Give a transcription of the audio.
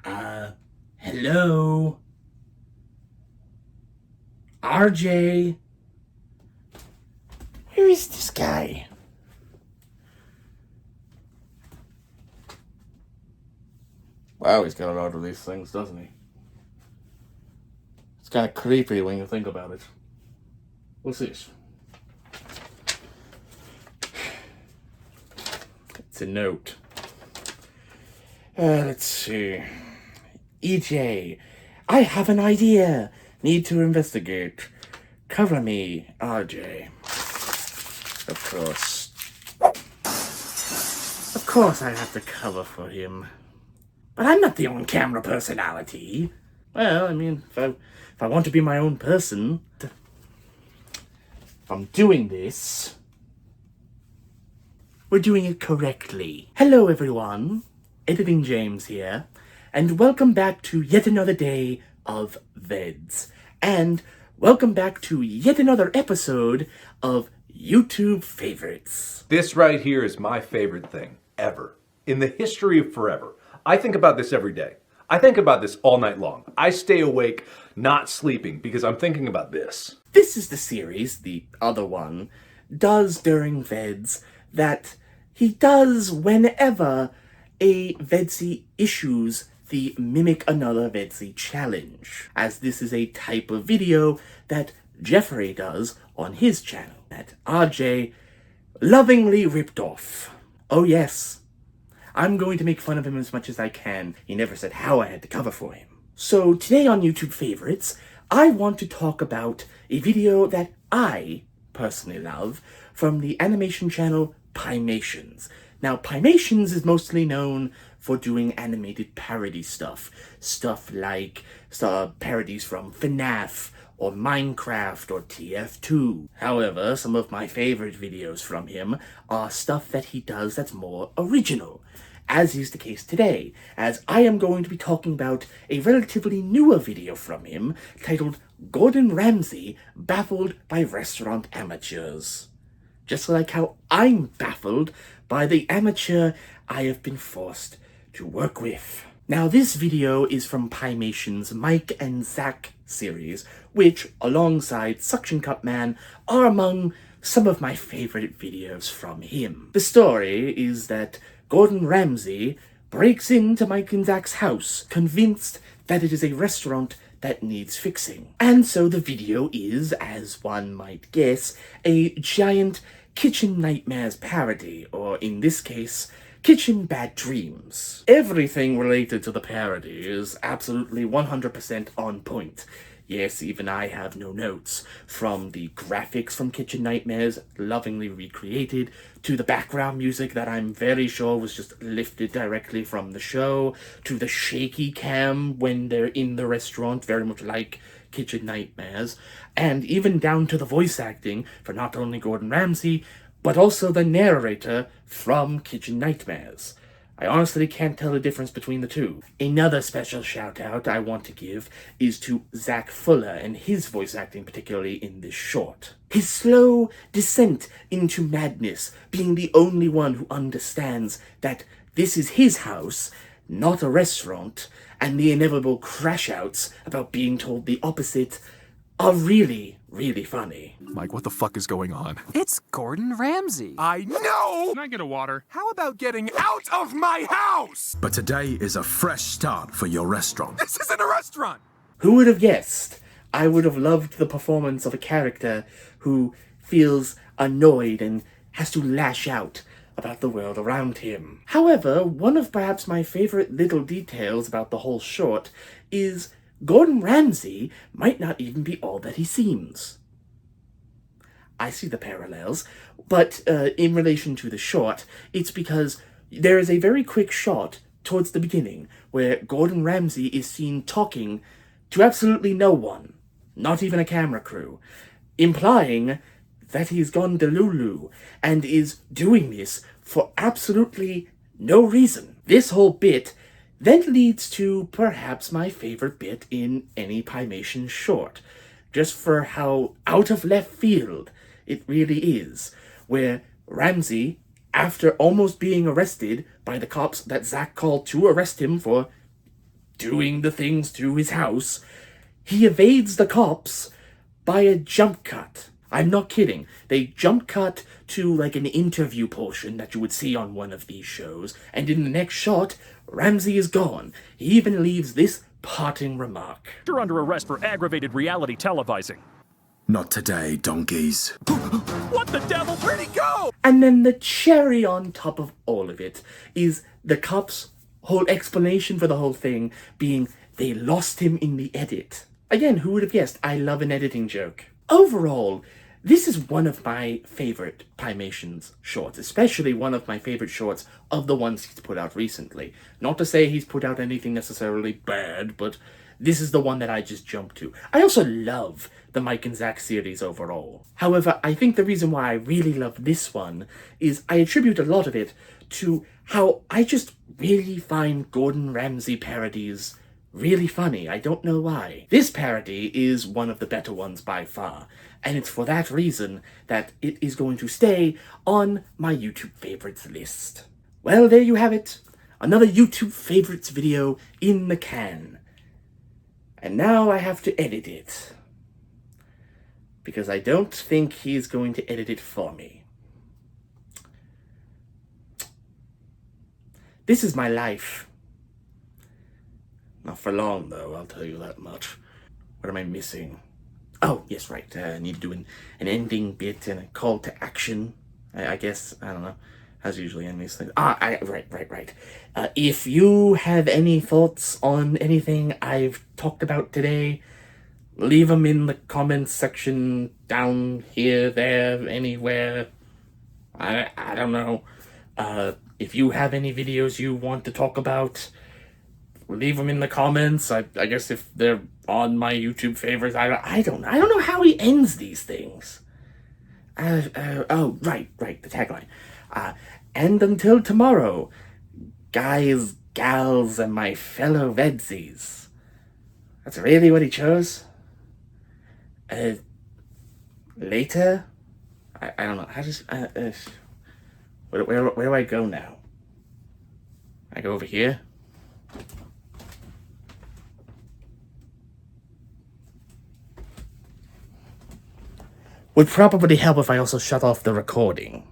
Hello? RJ? Where is this guy? Wow, he's got a lot of these things, doesn't he? It's kind of creepy when you think about it. What's this? It's a note. Let's see. EJ, I have an idea. Need to investigate. Cover me, RJ. Of course. Of course I have to cover for him. But I'm not the on-camera personality. Well, I mean, if I want to be my own person, if I'm doing this, we're doing it correctly. Hello, everyone. Editing James here, and welcome back to yet another day of VEDS. And welcome back to yet another episode of YouTube Favorites. This right here is my favorite thing ever in the history of forever. I think about this every day. I think about this all night long. I stay awake, not sleeping, because I'm thinking about this. This is the series, the other one, does during VEDS that he does whenever a VEDS-ie issues the Mimic Another VEDS-ie challenge, as this is a type of video that Jeffrey does on his channel, that RJ lovingly ripped off. Oh yes, I'm going to make fun of him as much as I can. He never said how I had to cover for him. So today on YouTube Favorites, I want to talk about a video that I personally love from the animation channel Piemations. Now, Piemations is mostly known for doing animated parody stuff. Stuff like parodies from FNAF, or Minecraft, or TF2. However, some of my favorite videos from him are stuff that he does that's more original, as is the case today, as I am going to be talking about a relatively newer video from him titled Gordon Ramsay Baffled by Restaurant Amateurs. Just like how I'm baffled by the amateur I have been forced to work with. Now, this video is from Piemations' Mike and Zach series, which, alongside Suction Cup Man, are among some of my favorite videos from him. The story is that Gordon Ramsay breaks into Mike and Zach's house, convinced that it is a restaurant that needs fixing. And so the video is, as one might guess, a giant Kitchen Nightmares parody, or in this case, Kitchen Bad Dreams. Everything related to the parody is absolutely 100% on point. Yes, even I have no notes. From the graphics from Kitchen Nightmares, lovingly recreated, to the background music that I'm very sure was just lifted directly from the show, to the shaky cam when they're in the restaurant, very much like Kitchen Nightmares, and even down to the voice acting for not only Gordon Ramsay, but also the narrator from Kitchen Nightmares. I honestly can't tell the difference between the two. Another special shout out I want to give is to Zach Fuller and his voice acting, particularly in this short. His slow descent into madness, being the only one who understands that this is his house, not a restaurant, and the inevitable crash outs about being told the opposite are really, really funny. Mike, what the fuck is going on? It's Gordon Ramsay. I know! Can I get a water? How about getting out of my house? But today is a fresh start for your restaurant. This isn't a restaurant! Who would have guessed? I would have loved the performance of a character who feels annoyed and has to lash out about the world around him. However, one of perhaps my favorite little details about the whole short is Gordon Ramsay might not even be all that he seems. I see the parallels, but in relation to the short, it's because there is a very quick shot towards the beginning where Gordon Ramsay is seen talking to absolutely no one, not even a camera crew, implying that he's gone delulu and is doing this for absolutely no reason. This whole bit then leads to perhaps my favorite bit in any Piemations short, just for how out of left field it really is, where Ramsay, after almost being arrested by the cops that Zach called to arrest him for doing the things to his house, he evades the cops by a jump cut. I'm not kidding. They jump cut to like an interview portion that you would see on one of these shows, and in the next shot, Ramsey is gone. He even leaves this parting remark. You're under arrest for aggravated reality televising. Not today, donkeys. What the devil? Where'd he go? And then the cherry on top of all of it is the cops' whole explanation for the whole thing being they lost him in the edit. Again, who would have guessed? I love an editing joke. Overall, this is one of my favorite Piemations shorts, especially one of my favorite shorts of the ones he's put out recently. Not to say he's put out anything necessarily bad, but this is the one that I just jumped to. I also love the Mike and Zach series overall. However, I think the reason why I really love this one is I attribute a lot of it to how I just really find Gordon Ramsay parodies really funny. I don't know why. This parody is one of the better ones by far, and it's for that reason that it is going to stay on my YouTube favorites list. Well, there you have it. Another YouTube favorites video in the can. And now I have to edit it. Because I don't think he's going to edit it for me. This is my life. Not for long, though, I'll tell you that much. What am I missing? Oh, yes, right. I need to do an ending bit and a call to action. I guess, I don't know. As usually in these things. Right. If you have any thoughts on anything I've talked about today, leave them in the comments section down here, there, anywhere. I don't know. If you have any videos you want to talk about, leave them in the comments. I guess if they're on my YouTube favorites, I don't know how he ends these things. Oh, right, the tagline. And until tomorrow, guys, gals, and my fellow VEDS-ies. That's really what he chose? Later? I don't know. How does, where do I go now? I go over here? Would probably help if I also shut off the recording.